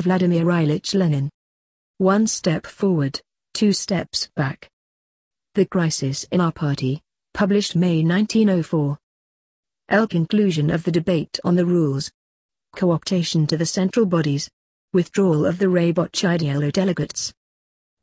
Vladimir Ilyich Lenin. One step forward, two steps back. The Crisis in Our Party, published May 1904. Conclusion of the debate on the rules. Co-optation to the central bodies. Withdrawal of the Rabotch Idealo delegates.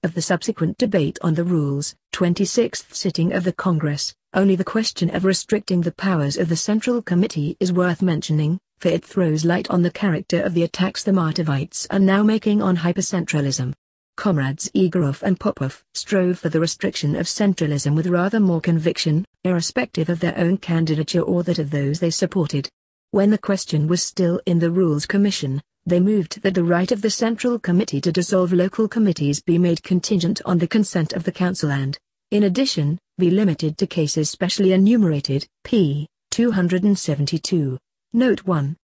Of the subsequent debate on the rules, 26th sitting of the Congress, only the question of restricting the powers of the Central Committee is worth mentioning, for it throws light on the character of the attacks the Martovites are now making on hypercentralism. Comrades Igorov and Popov strove for the restriction of centralism with rather more conviction, irrespective of their own candidature or that of those they supported. When the question was still in the Rules Commission, they moved that the right of the Central Committee to dissolve local committees be made contingent on the consent of the Council and, in addition, be limited to cases specially enumerated, p. 272. Note 1.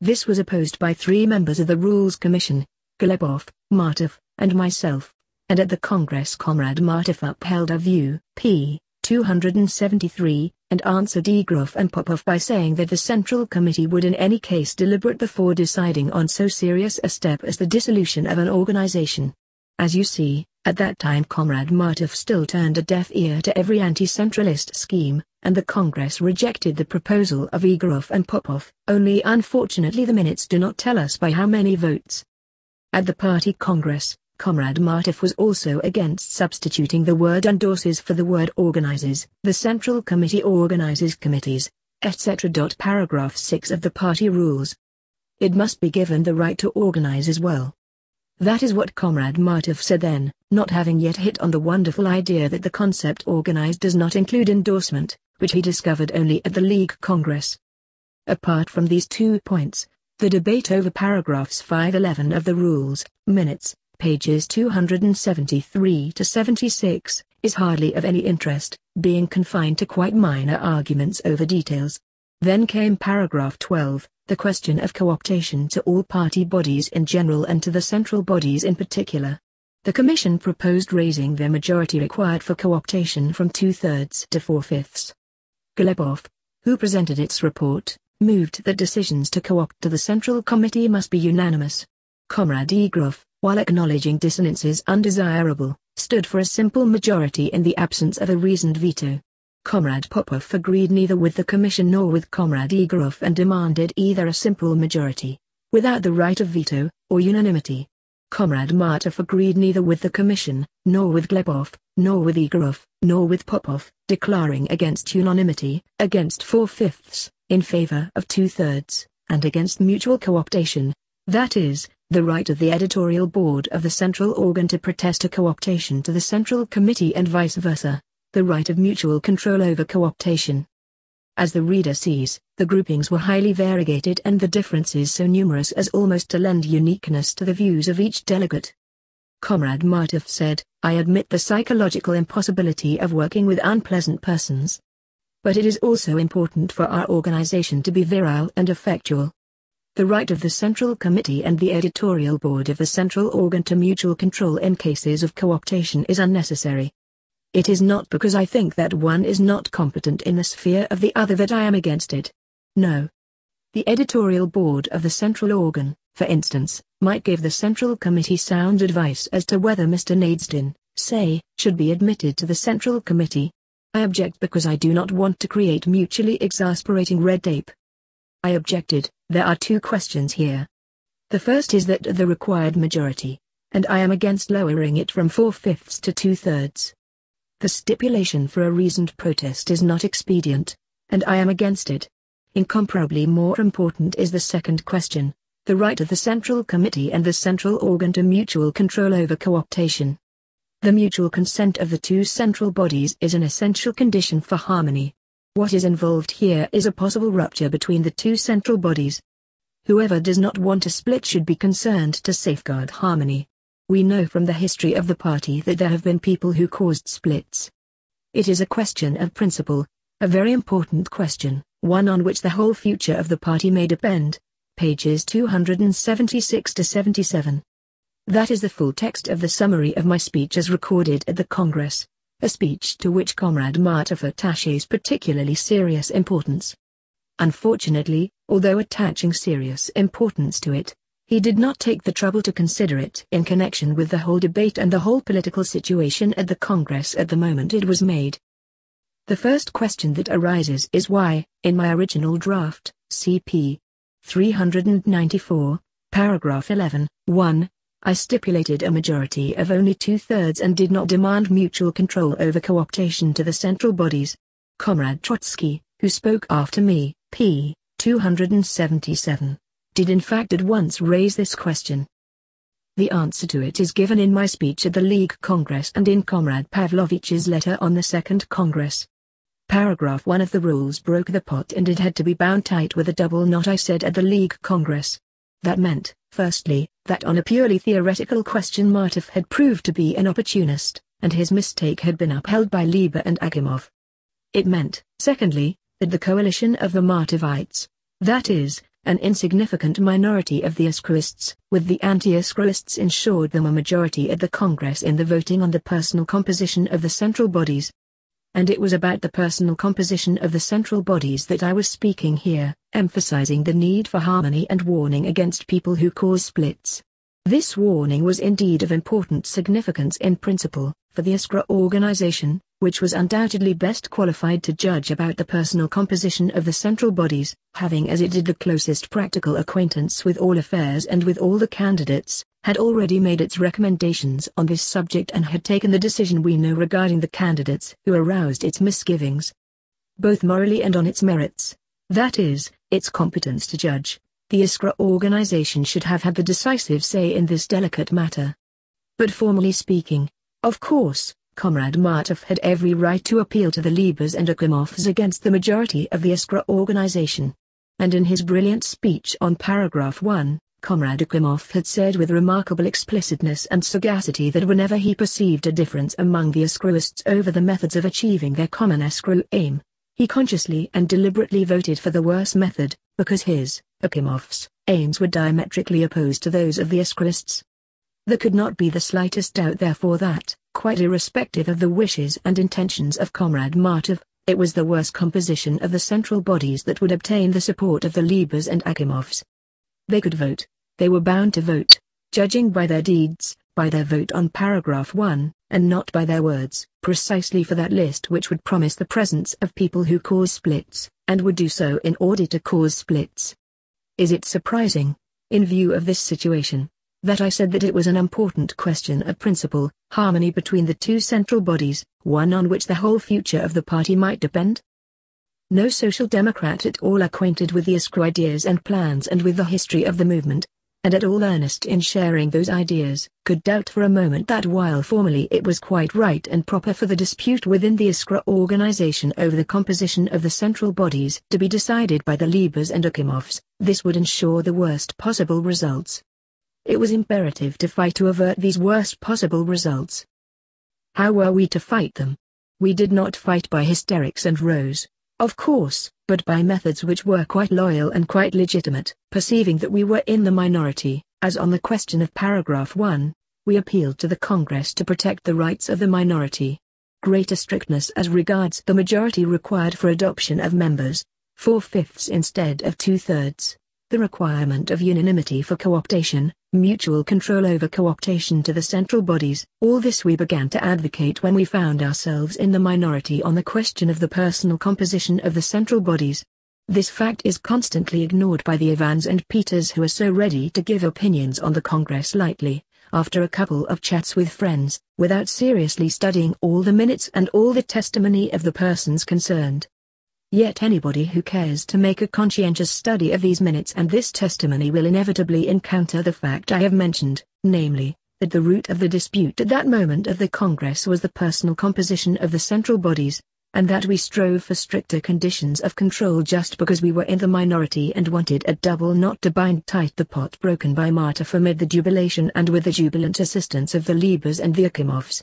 This was opposed by 3 members of the Rules Commission, Glebov, Martov, and myself, and at the Congress Comrade Martov upheld our view, p. 273, and answered Igorov and Popov by saying that the Central Committee would in any case deliberate before deciding on so serious a step as the dissolution of an organization. As you see, at that time Comrade Martov still turned a deaf ear to every anti-centralist scheme, and the Congress rejected the proposal of Igorov and Popov, only unfortunately the minutes do not tell us by how many votes. At the party Congress, Comrade Martov was also against substituting the word endorses for the word organizes. The Central Committee organizes committees, etc. Paragraph 6 of the party rules. It must be given the right to organize as well. That is what Comrade Martov said then, not having yet hit on the wonderful idea that the concept organize does not include endorsement, which he discovered only at the League Congress. Apart from these 2 points, the debate over paragraphs 511 of the rules, minutes, pages 273 to 76, is hardly of any interest, being confined to quite minor arguments over details. Then came paragraph 12, the question of co-optation to all party bodies in general and to the central bodies in particular. The Commission proposed raising the majority required for co-optation from 2/3 to 4/5. Glebov, who presented its report, moved that decisions to co-opt to the Central Committee must be unanimous. Comrade Igorov, while acknowledging dissonances undesirable, stood for a simple majority in the absence of a reasoned veto. Comrade Popov agreed neither with the Commission nor with Comrade Igorov and demanded either a simple majority, without the right of veto, or unanimity. Comrade Martov agreed neither with the Commission, nor with Glebov, nor with Igorov, nor with Popov, declaring against unanimity, against 4/5, in favor of 2/3, and against mutual co-optation, that is, the right of the editorial board of the central organ to protest a co-optation to the Central Committee and vice versa, the right of mutual control over co-optation. As the reader sees, the groupings were highly variegated and the differences so numerous as almost to lend uniqueness to the views of each delegate. Comrade Martov said, "I admit the psychological impossibility of working with unpleasant persons. But it is also important for our organization to be virile and effectual. The right of the Central Committee and the editorial board of the central organ to mutual control in cases of co-optation is unnecessary. It is not because I think that one is not competent in the sphere of the other that I am against it. No. The editorial board of the central organ, for instance, might give the Central Committee sound advice as to whether Mr. Nadesdin, say, should be admitted to the Central Committee. I object because I do not want to create mutually exasperating red tape. I objected. There are 2 questions here. The first is that the required majority, and I am against lowering it from 4/5 to 2/3. The stipulation for a reasoned protest is not expedient, and I am against it. Incomparably more important is the second question, the right of the Central Committee and the central organ to mutual control over co-optation. The mutual consent of the 2 central bodies is an essential condition for harmony. What is involved here is a possible rupture between the 2 central bodies. Whoever does not want a split should be concerned to safeguard harmony. We know from the history of the party that there have been people who caused splits. It is a question of principle, a very important question, one on which the whole future of the party may depend. Pages 276 to 77. That is the full text of the summary of my speech as recorded at the Congress, a speech to which Comrade Martov attaches particularly serious importance. Unfortunately, although attaching serious importance to it, He did not take the trouble to consider it in connection with the whole debate and the whole political situation at the Congress at the moment it was made. The first question that arises is why, in my original draft, CP 394, paragraph 11, 1, I stipulated a majority of only 2/3 and did not demand mutual control over co-optation to the central bodies. Comrade Trotsky, who spoke after me, p. 277, did in fact at once raise this question. The answer to it is given in my speech at the League Congress and in Comrade Pavlovich's letter on the Second Congress. Paragraph 1 of the rules broke the pot and it had to be bound tight with a double knot. I said at the League Congress. That meant, firstly, that on a purely theoretical question Martov had proved to be an opportunist, and his mistake had been upheld by Lieber and Akimov. It meant, secondly, that the coalition of the Martovites, that is, an insignificant minority of the Iskruists, with the anti-Iskruists ensured them a majority at the Congress in the voting on the personal composition of the central bodies. And it was about the personal composition of the central bodies that I was speaking here, emphasizing the need for harmony and warning against people who cause splits. This warning was indeed of important significance in principle, for the Iskra organization, which was undoubtedly best qualified to judge about the personal composition of the central bodies, having as it did the closest practical acquaintance with all affairs and with all the candidates, had already made its recommendations on this subject and had taken the decision we know regarding the candidates who aroused its misgivings. Both morally and on its merits, that is, its competence to judge, the Iskra organization should have had the decisive say in this delicate matter. But formally speaking, of course, Comrade Martov had every right to appeal to the Liebers and Akimovs against the majority of the Iskra organization. And in his brilliant speech on paragraph 1, Comrade Akimov had said with remarkable explicitness and sagacity that whenever he perceived a difference among the Iskruists over the methods of achieving their common Iskru aim, he consciously and deliberately voted for the worse method, because his, Akimov's, aims were diametrically opposed to those of the Iskruists. There could not be the slightest doubt therefore that, quite irrespective of the wishes and intentions of Comrade Martov, it was the worse composition of the central bodies that would obtain the support of the Liebers and Akimovs. They could vote, they were bound to vote, judging by their deeds, by their vote on paragraph 1, and not by their words, precisely for that list which would promise the presence of people who cause splits, and would do so in order to cause splits. Is it surprising, in view of this situation, that I said that it was an important question of principle, harmony between the two central bodies, one on which the whole future of the party might depend? No social democrat at all acquainted with the Iskra ideas and plans and with the history of the movement, and at all earnest in sharing those ideas, could doubt for a moment that while formally it was quite right and proper for the dispute within the Iskra organization over the composition of the central bodies to be decided by the Liebers and Akimovs, this would ensure the worst possible results. It was imperative to fight to avert these worst possible results. How were we to fight them? We did not fight by hysterics and rows, of course, but by methods which were quite loyal and quite legitimate. Perceiving that we were in the minority, as on the question of paragraph 1, we appealed to the Congress to protect the rights of the minority. Greater strictness as regards the majority required for adoption of members, 4/5 instead of 2/3. The requirement of unanimity for co-optation, mutual control over co-optation to the central bodies, all this we began to advocate when we found ourselves in the minority on the question of the personal composition of the central bodies. This fact is constantly ignored by the Ivans and Peters who are so ready to give opinions on the Congress lightly, after a couple of chats with friends, without seriously studying all the minutes and all the testimony of the persons concerned. Yet anybody who cares to make a conscientious study of these minutes and this testimony will inevitably encounter the fact I have mentioned, namely, that the root of the dispute at that moment of the Congress was the personal composition of the central bodies, and that we strove for stricter conditions of control just because we were in the minority and wanted a double knot to bind tight the pot broken by Martov amid the jubilation and with the jubilant assistance of the Liebers and the Akimovs.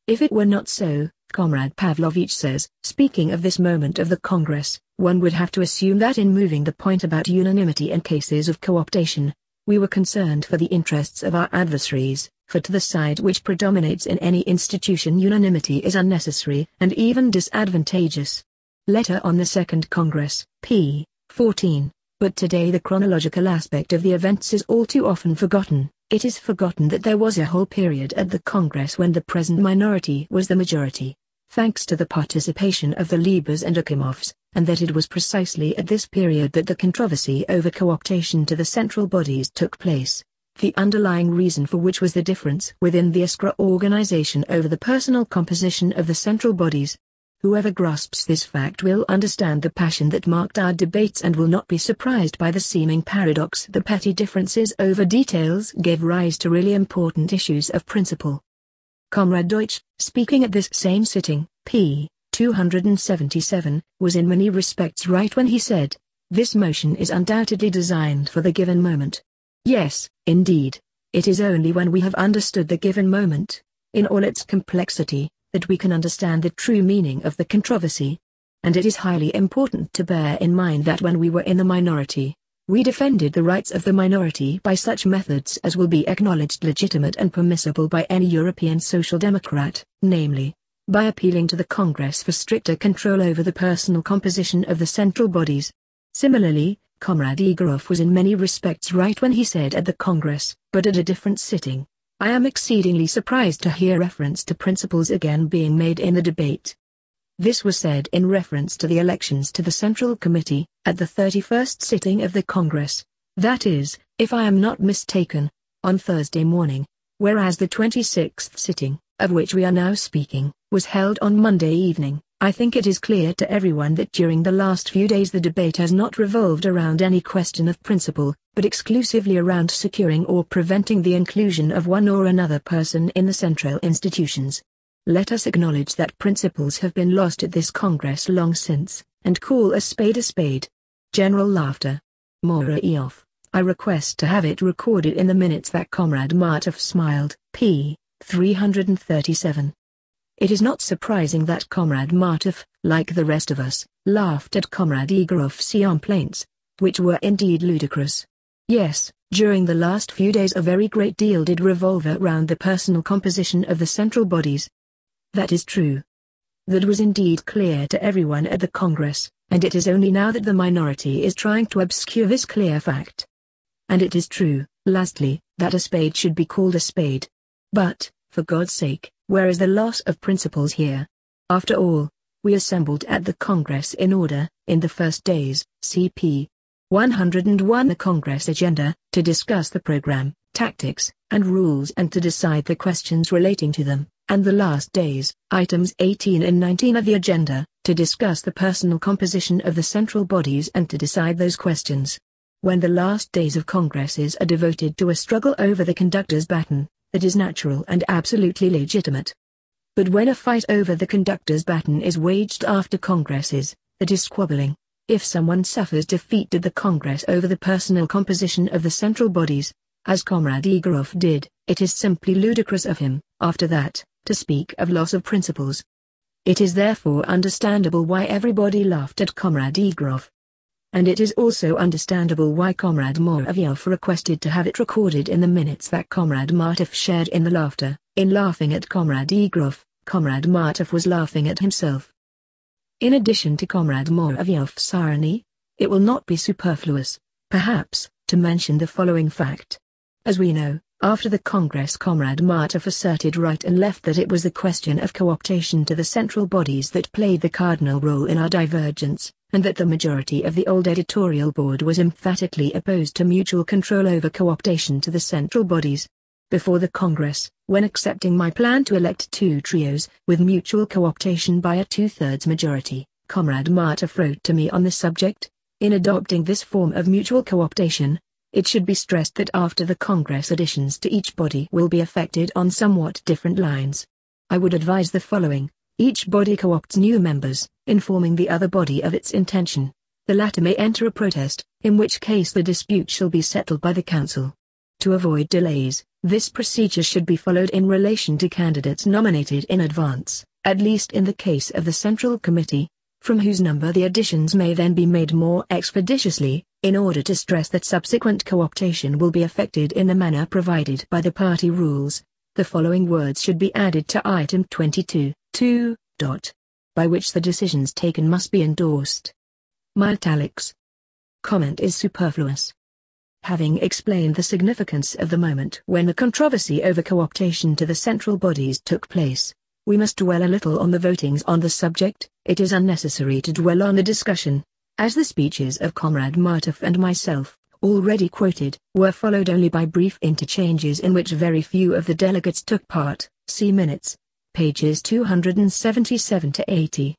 If it were not so, Comrade Pavlovich says, speaking of this moment of the Congress, one would have to assume that in moving the point about unanimity in cases of co-optation, we were concerned for the interests of our adversaries, for to the side which predominates in any institution unanimity is unnecessary and even disadvantageous. Letter on the Second Congress, p. 14, But today the chronological aspect of the events is all too often forgotten. It is forgotten that there was a whole period at the Congress when the present minority was the majority, thanks to the participation of the Liebers and Akimovs, and that it was precisely at this period that the controversy over co-optation to the central bodies took place, the underlying reason for which was the difference within the Iskra organization over the personal composition of the central bodies. Whoever grasps this fact will understand the passion that marked our debates and will not be surprised by the seeming paradox that petty differences over details gave rise to really important issues of principle. Comrade Deutsch, speaking at this same sitting, p. 277, was in many respects right when he said, "This motion is undoubtedly designed for the given moment." Yes, indeed, it is only when we have understood the given moment, in all its complexity, that we can understand the true meaning of the controversy. And it is highly important to bear in mind that when we were in the minority, we defended the rights of the minority by such methods as will be acknowledged legitimate and permissible by any European social democrat, namely, by appealing to the Congress for stricter control over the personal composition of the central bodies. Similarly, Comrade Igorov was in many respects right when he said at the Congress, but at a different sitting, "I am exceedingly surprised to hear reference to principles again being made in the debate." This was said in reference to the elections to the Central Committee, at the 31st sitting of the Congress, that is, if I am not mistaken, on Thursday morning, whereas the 26th sitting, of which we are now speaking, was held on Monday evening. I think it is clear to everyone that during the last few days the debate has not revolved around any question of principle, but exclusively around securing or preventing the inclusion of one or another person in the central institutions. Let us acknowledge that principles have been lost at this Congress long since, and call a spade a spade. General laughter. Murayev, I request to have it recorded in the minutes that Comrade Martov smiled, p. 337. It is not surprising that Comrade Martov, like the rest of us, laughed at Comrade Igorov's complaints, which were indeed ludicrous. Yes, during the last few days a very great deal did revolve around the personal composition of the central bodies. That is true. That was indeed clear to everyone at the Congress, and it is only now that the minority is trying to obscure this clear fact. And it is true, lastly, that a spade should be called a spade. But, for God's sake, where is the loss of principles here? After all, we assembled at the Congress in order, in the first days, CP 101 the Congress agenda, to discuss the program, tactics, and rules and to decide the questions relating to them, and the last days, items 18 and 19 of the agenda, to discuss the personal composition of the central bodies and to decide those questions. When the last days of Congresses are devoted to a struggle over the conductor's baton, that is natural and absolutely legitimate. But when a fight over the conductor's baton is waged after Congresses, that is squabbling. If someone suffers defeat at the Congress over the personal composition of the central bodies, as Comrade Igorov did, it is simply ludicrous of him, after that, to speak of loss of principles. It is therefore understandable why everybody laughed at Comrade Igorov. And it is also understandable why Comrade Murayev requested to have it recorded in the minutes that Comrade Martov shared in the laughter. In laughing at Comrade Igorov, Comrade Martov was laughing at himself. In addition to Comrade Muraveyev's irony, it will not be superfluous, perhaps, to mention the following fact. As we know, after the Congress Comrade Martov asserted right and left that it was the question of co-optation to the central bodies that played the cardinal role in our divergence, and that the majority of the old editorial board was emphatically opposed to mutual control over co-optation to the central bodies. Before the Congress, when accepting my plan to elect two trios with mutual co-optation by a two-thirds majority, Comrade Martov wrote to me on the subject. In adopting this form of mutual co-optation, it should be stressed that after the Congress additions to each body will be effected on somewhat different lines. I would advise the following. Each body co-opts new members, informing the other body of its intention. The latter may enter a protest, in which case the dispute shall be settled by the Council. To avoid delays, this procedure should be followed in relation to candidates nominated in advance, at least in the case of the Central Committee, from whose number the additions may then be made more expeditiously, in order to stress that subsequent co-optation will be effected in the manner provided by the party rules. The following words should be added to item 22, by which the decisions taken must be endorsed. My italics. comment is superfluous. Having explained the significance of the moment when the controversy over co-optation to the central bodies took place, we must dwell a little on the votings on the subject. It is unnecessary to dwell on the discussion, as the speeches of Comrade Martov and myself, already quoted, were followed only by brief interchanges in which very few of the delegates took part. See minutes, pages 277 to 80.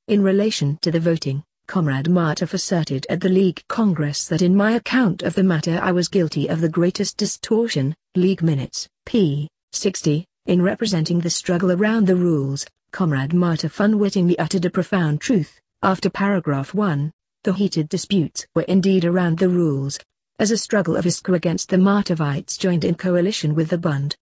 In relation to the voting, Comrade Martov asserted at the League Congress that in my account of the matter I was guilty of the greatest distortion. League minutes, p. 60. In representing the struggle around the rules, Comrade Martov unwittingly uttered a profound truth. After paragraph 1, the heated disputes were indeed around the rules, as a struggle of ISKCO against the Martovites joined in coalition with the Bund.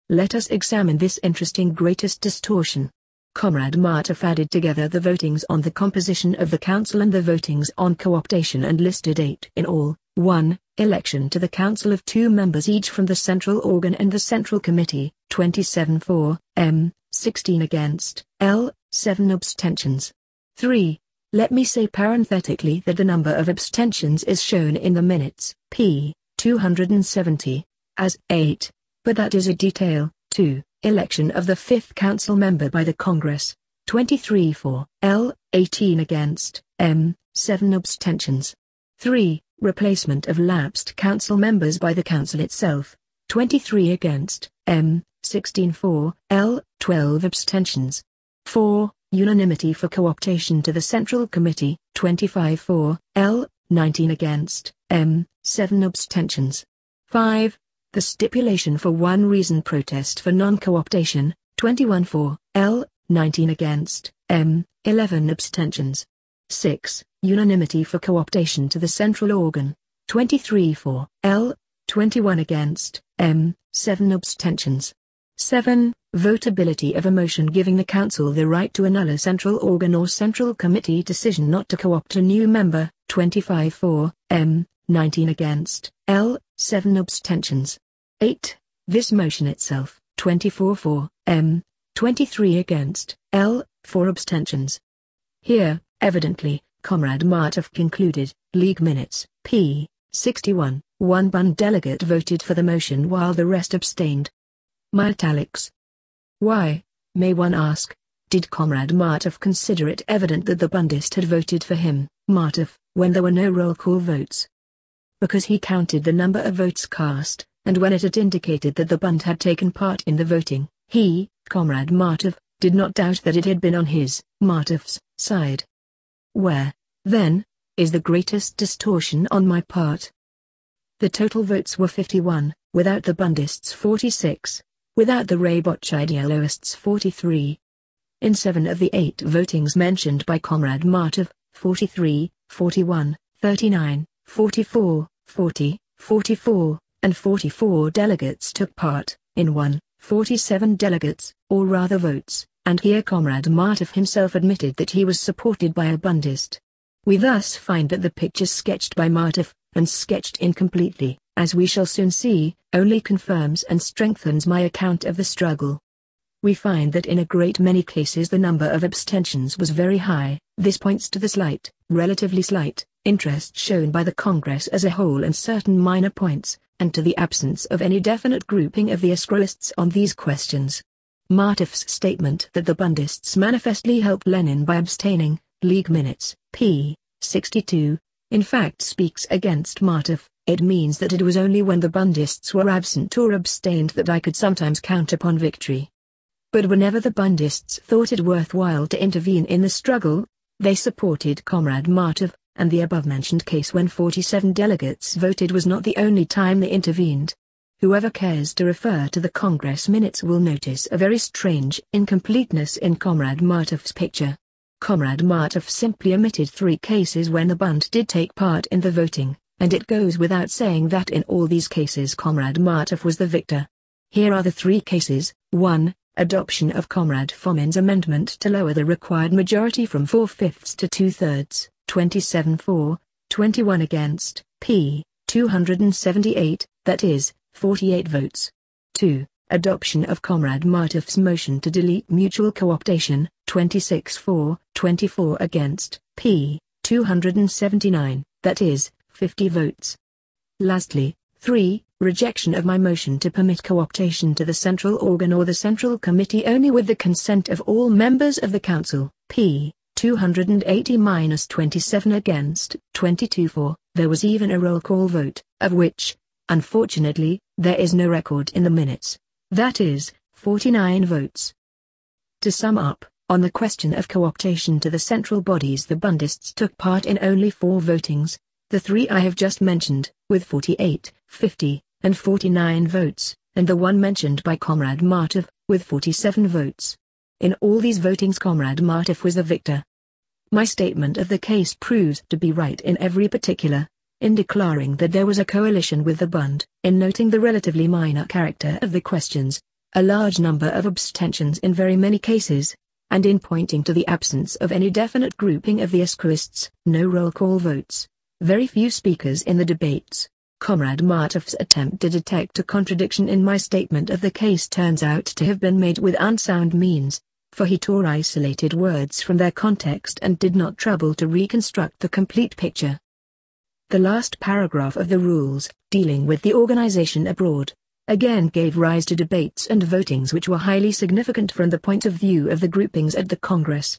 Let us examine this interesting greatest distortion. Comrade Martov added together the votings on the composition of the council and the votings on co-optation and listed 8 in all. 1. Election to the council of 2 members each from the central organ and the central committee, 27 for, M, 16 against, L, 7 abstentions. 3. Let me say parenthetically that the number of abstentions is shown in the minutes, p. 270, as 8, but that is a detail. 2. Election of the 5th council member by the Congress, 23 for, L, 18 against, M, 7 abstentions. 3. Replacement of lapsed council members by the council itself, 23 against, M, 16 for, L, 12 abstentions. 4. Unanimity for co-optation to the Central Committee, 25 for, L, 19 against, M, 7 abstentions. 5. The stipulation for one reason protest for non-co-optation, 21 for, L, 19 against, M, 11 abstentions. 6. Unanimity for co-optation to the central organ, 23 for, L, 21 against, M, 7 abstentions. 7. Votability of a motion giving the Council the right to annul a central organ or central committee decision not to co-opt a new member, 25 for, M, 19 against, L, 7 abstentions. 8. This motion itself, 24 for, M, 23 against, L, 4 abstentions. Here, evidently, Comrade Martov concluded. League minutes, p. 61, one Bund delegate voted for the motion while the rest abstained. My italics. Why, may one ask, did Comrade Martov consider it evident that the Bundist had voted for him, Martov, when there were no roll call votes? Because he counted the number of votes cast, and when it had indicated that the Bund had taken part in the voting, he, Comrade Martov, did not doubt that it had been on his, Martov's, side. Where, then, is the greatest distortion on my part? The total votes were 51, without the Bundists 46, without the Rabotch ideoloists 43. In 7 of the 8 votings mentioned by Comrade Martov, 43, 41, 39, 44, 40, 44, and 44 delegates took part. In 1, 47 delegates, or rather votes, and here Comrade Martov himself admitted that he was supported by a Bundist. We thus find that the picture sketched by Martov, and sketched incompletely, as we shall soon see, only confirms and strengthens my account of the struggle. We find that in a great many cases the number of abstentions was very high. This points to the slight, relatively slight, interest shown by the Congress as a whole in certain minor points, and to the absence of any definite grouping of the ISKCOists on these questions. Martov's statement that the Bundists manifestly helped Lenin by abstaining, League minutes, p. 62, in fact speaks against Martov. It means that it was only when the Bundists were absent or abstained that I could sometimes count upon victory. But whenever the Bundists thought it worthwhile to intervene in the struggle, they supported Comrade Martov, and the above-mentioned case when 47 delegates voted was not the only time they intervened. Whoever cares to refer to the Congress minutes will notice a very strange incompleteness in Comrade Martov's picture. Comrade Martov simply omitted 3 cases when the Bund did take part in the voting, and it goes without saying that in all these cases Comrade Martov was the victor. Here are the 3 cases. 1. Adoption of Comrade Fomin's amendment to lower the required majority from 4/5 to 2/3, 27 for, 21 against, p. 278, that is, 48 votes. 2. Adoption of Comrade Martov's motion to delete mutual co-optation, 26 for, 24 against, p. 279, that is, 50 votes. Lastly, 3. Rejection of my motion to permit co-optation to the central organ or the central committee only with the consent of all members of the council, p. 280-27 against, 22 for. There was even a roll call vote, of which, unfortunately, there is no record in the minutes. That is, 49 votes. To sum up, on the question of co-optation to the central bodies, the Bundists took part in only 4 votings, the 3 I have just mentioned, with 48, 50, and 49 votes, and the one mentioned by Comrade Martov, with 47 votes. In all these votings Comrade Martov was the victor. My statement of the case proves to be right in every particular, in declaring that there was a coalition with the Bund, in noting the relatively minor character of the questions, a large number of abstentions in very many cases, and in pointing to the absence of any definite grouping of the Iskrists, no roll call votes, very few speakers in the debates. Comrade Martov's attempt to detect a contradiction in my statement of the case turns out to have been made with unsound means, for he tore isolated words from their context and did not trouble to reconstruct the complete picture. The last paragraph of the rules, dealing with the organization abroad, again gave rise to debates and votings which were highly significant from the point of view of the groupings at the Congress.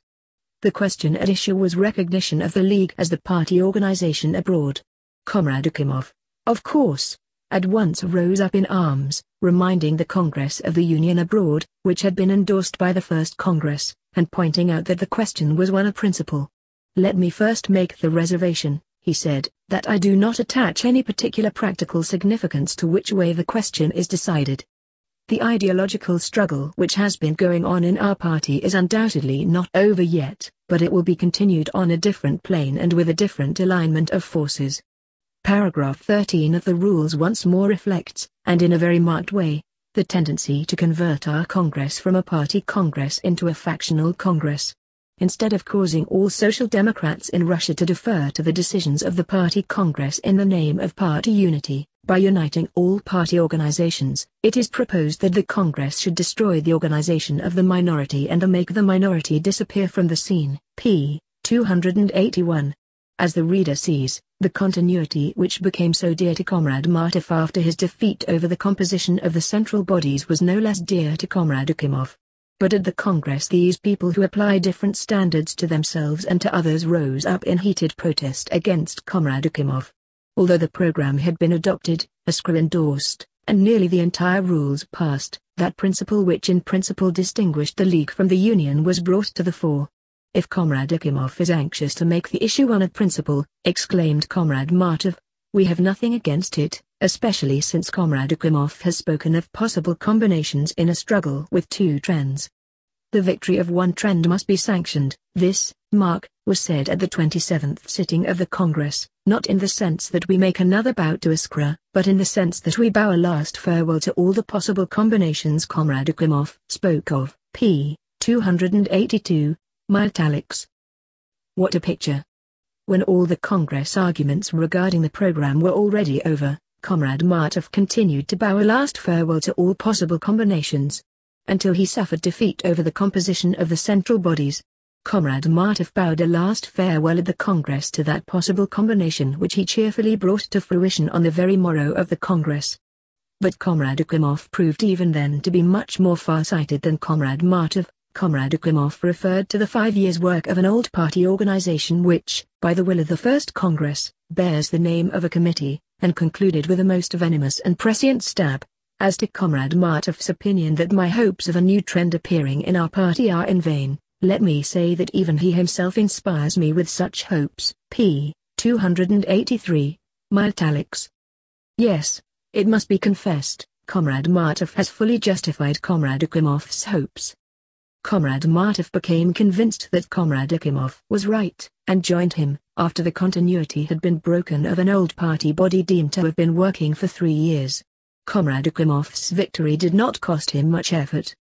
The question at issue was recognition of the League as the party organization abroad. Comrade Akimov, of course, at once rose up in arms, reminding the Congress of the Union abroad, which had been endorsed by the First Congress, and pointing out that the question was one of principle. Let me first make the reservation, he said, that I do not attach any particular practical significance to which way the question is decided. The ideological struggle which has been going on in our party is undoubtedly not over yet, but it will be continued on a different plane and with a different alignment of forces. Paragraph 13 of the rules once more reflects, and in a very marked way, the tendency to convert our Congress from a party Congress into a factional Congress. Instead of causing all Social Democrats in Russia to defer to the decisions of the Party Congress in the name of party unity, by uniting all party organizations, it is proposed that the Congress should destroy the organization of the minority and make the minority disappear from the scene. p. 281. As the reader sees, the continuity which became so dear to Comrade Martov after his defeat over the composition of the central bodies was no less dear to Comrade Akimov. But at the Congress these people who apply different standards to themselves and to others rose up in heated protest against Comrade Akimov. Although the program had been adopted, Iskra endorsed, and nearly the entire rules passed, that principle which in principle distinguished the League from the Union was brought to the fore. If Comrade Akimov is anxious to make the issue one of principle, exclaimed Comrade Martov, we have nothing against it, especially since Comrade Akimov has spoken of possible combinations in a struggle with 2 trends. The victory of one trend must be sanctioned. This, Mark, was said at the 27th sitting of the Congress, not in the sense that we make another bow to Iskra, but in the sense that we bow a last farewell to all the possible combinations Comrade Akimov spoke of. p. 282, my italics. What a picture! When all the Congress arguments regarding the program were already over, Comrade Martov continued to bow a last farewell to all possible combinations, until he suffered defeat over the composition of the central bodies. Comrade Martov bowed a last farewell at the Congress to that possible combination which he cheerfully brought to fruition on the very morrow of the Congress. But Comrade Akimov proved even then to be much more far-sighted than Comrade Martov. Comrade Akimov referred to the 5 years' work of an old party organization which, by the will of the First Congress, bears the name of a committee, and concluded with a most venomous and prescient stab. As to Comrade Martov's opinion that my hopes of a new trend appearing in our party are in vain, let me say that even he himself inspires me with such hopes. p. 283, my italics. Yes, it must be confessed, Comrade Martov has fully justified Comrade Akimov's hopes. Comrade Martov became convinced that Comrade Akimov was right, and joined him, after the continuity had been broken of an old party body deemed to have been working for 3 years. Comrade Akimov's victory did not cost him much effort.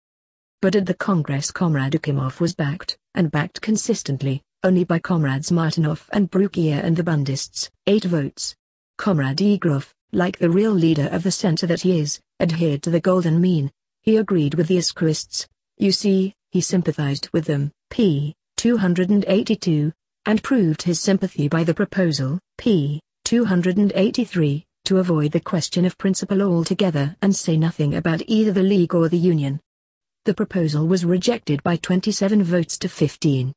But at the Congress Comrade Akimov was backed, and backed consistently, only by Comrades Martinov and Brukier and the Bundists, 8 votes. Comrade Igrov, like the real leader of the center that he is, adhered to the golden mean. He agreed with the Iskrists. You see, he sympathized with them. p. 282, and proved his sympathy by the proposal, p. 283, to avoid the question of principle altogether and say nothing about either the League or the Union. The proposal was rejected by 27 votes to 15.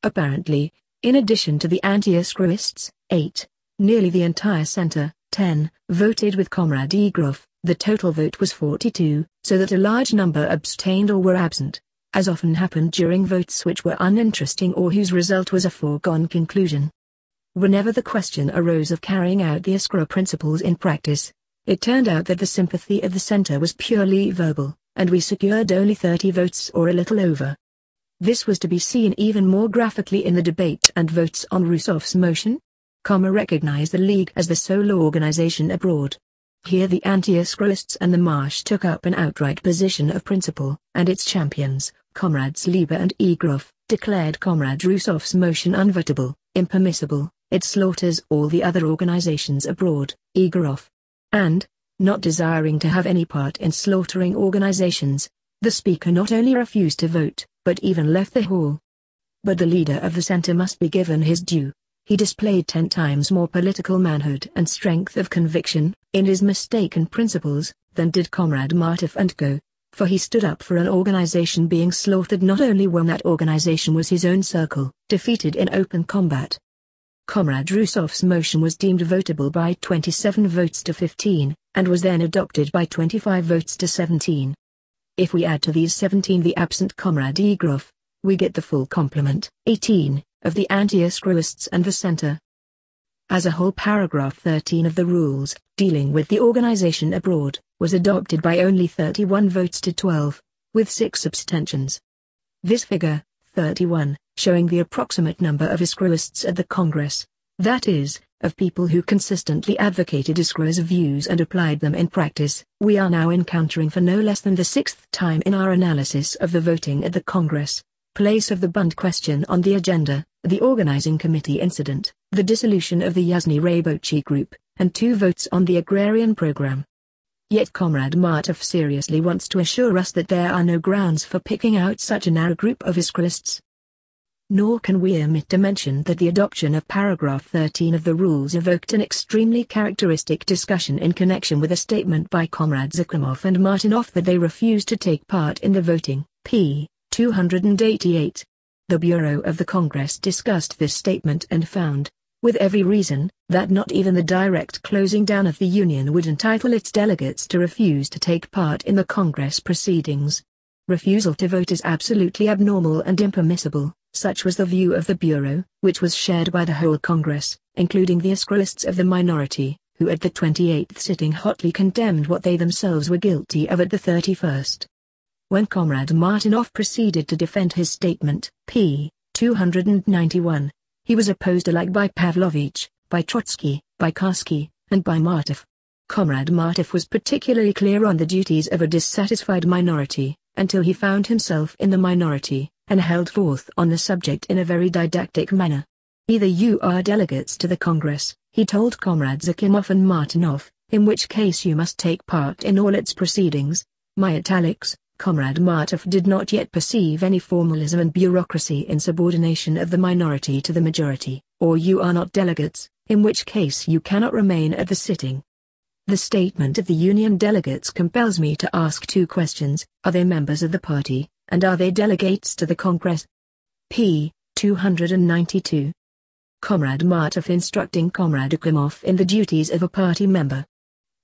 Apparently, in addition to the anti-Escroists, 8, nearly the entire centre, 10, voted with Comrade Egroff. The total vote was 42, so that a large number abstained or were absent, as often happened during votes which were uninteresting or whose result was a foregone conclusion. Whenever the question arose of carrying out the Escrow principles in practice, it turned out that the sympathy of the centre was purely verbal, and we secured only 30 votes or a little over. This was to be seen even more graphically in the debate and votes on Rousseau's motion. Recognized the League as the sole organization abroad. Here the anti-Escroists and the Marsh took up an outright position of principle, and its champions, Comrades Lieber and Egroff, declared Comrade Rousseau's motion unvotable, impermissible. It slaughters all the other organizations abroad, Egroff. And, not desiring to have any part in slaughtering organizations, the speaker not only refused to vote, but even left the hall. But the leader of the centre must be given his due. He displayed 10 times more political manhood and strength of conviction, in his mistaken principles, than did Comrade Martov and Co., for he stood up for an organization being slaughtered not only when that organization was his own circle, defeated in open combat. Comrade Rousseau's motion was deemed votable by 27 votes to 15, and was then adopted by 25 votes to 17. If we add to these 17 the absent Comrade Egroff, we get the full complement, 18, of the anti-Escroists and the centre. As a whole, paragraph 13 of the rules, dealing with the organization abroad, was adopted by only 31 votes to 12, with 6 abstentions. This figure, 31, showing the approximate number of Escroists at the Congress, that is, of people who consistently advocated Escrow's views and applied them in practice, we are now encountering for no less than the 6th time in our analysis of the voting at the Congress, place of the Bund question on the agenda, the organizing committee incident, the dissolution of the Yasny-Rabotchi group, and 2 votes on the agrarian program. Yet Comrade Martov seriously wants to assure us that there are no grounds for picking out such a narrow group of Escroists. Nor can we omit to mention that the adoption of paragraph 13 of the rules evoked an extremely characteristic discussion in connection with a statement by Comrades Akimov and Martinov that they refused to take part in the voting, p. 288. The Bureau of the Congress discussed this statement and found, with every reason, that not even the direct closing down of the Union would entitle its delegates to refuse to take part in the Congress proceedings. Refusal to vote is absolutely abnormal and impermissible, such was the view of the Bureau, which was shared by the whole Congress, including the Escroists of the minority, who at the 28th sitting hotly condemned what they themselves were guilty of at the 31st. When Comrade Martinov proceeded to defend his statement, p. 291, he was opposed alike by Pavlovich, by Trotsky, by Karski, and by Martov. Comrade Martov was particularly clear on the duties of a dissatisfied minority, until he found himself in the minority, and held forth on the subject in a very didactic manner. Either you are delegates to the Congress, he told Comrades Akimov and Martinov, in which case you must take part in all its proceedings. My italics. Comrade Martov did not yet perceive any formalism and bureaucracy in subordination of the minority to the majority, or you are not delegates, in which case you cannot remain at the sitting. The statement of the Union delegates compels me to ask 2 questions: are they members of the party, and are they delegates to the Congress? p. 292. Comrade Martov instructing Comrade Akimov in the duties of a party member.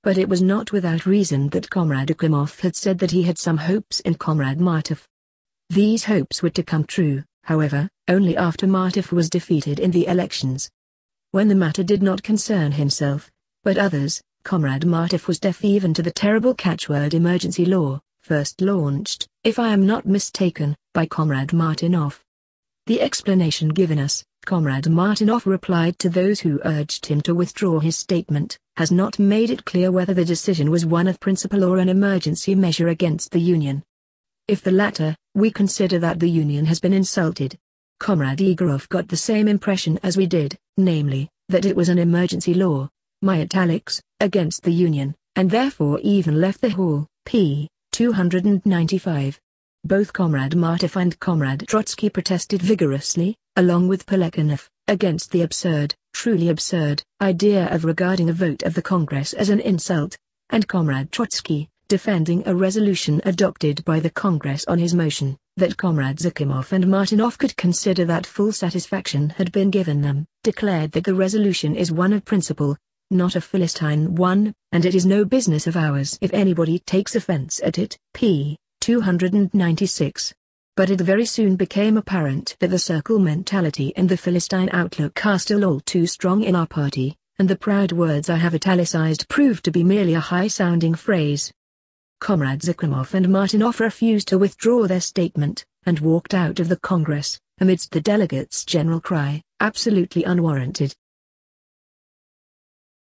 But it was not without reason that Comrade Akimov had said that he had some hopes in Comrade Martov. These hopes were to come true, however, only after Martov was defeated in the elections. When the matter did not concern himself, but others, Comrade Martov was deaf even to the terrible catchword emergency law, first launched, if I am not mistaken, by Comrade Martinov. The explanation given us, Comrade Martinov replied to those who urged him to withdraw his statement, has not made it clear whether the decision was one of principle or an emergency measure against the Union. If the latter, we consider that the Union has been insulted. Comrade Egroff got the same impression as we did, namely, that it was an emergency law, my italics, against the Union, and therefore even left the hall, p. 295. Both Comrade Martov and Comrade Trotsky protested vigorously, along with Plekhanov, against the absurd, truly absurd, idea of regarding a vote of the Congress as an insult, and Comrade Trotsky, defending a resolution adopted by the Congress on his motion, that Comrades Zakimov and Martinov could consider that full satisfaction had been given them, declared that the resolution is one of principle, not a Philistine one, and it is no business of ours if anybody takes offense at it. p. 296. But it very soon became apparent that the circle mentality and the Philistine outlook are still all too strong in our party, and the proud words I have italicized proved to be merely a high-sounding phrase. Comrades Zakimov and Martinov refused to withdraw their statement, and walked out of the Congress, amidst the delegates' general cry, absolutely unwarranted.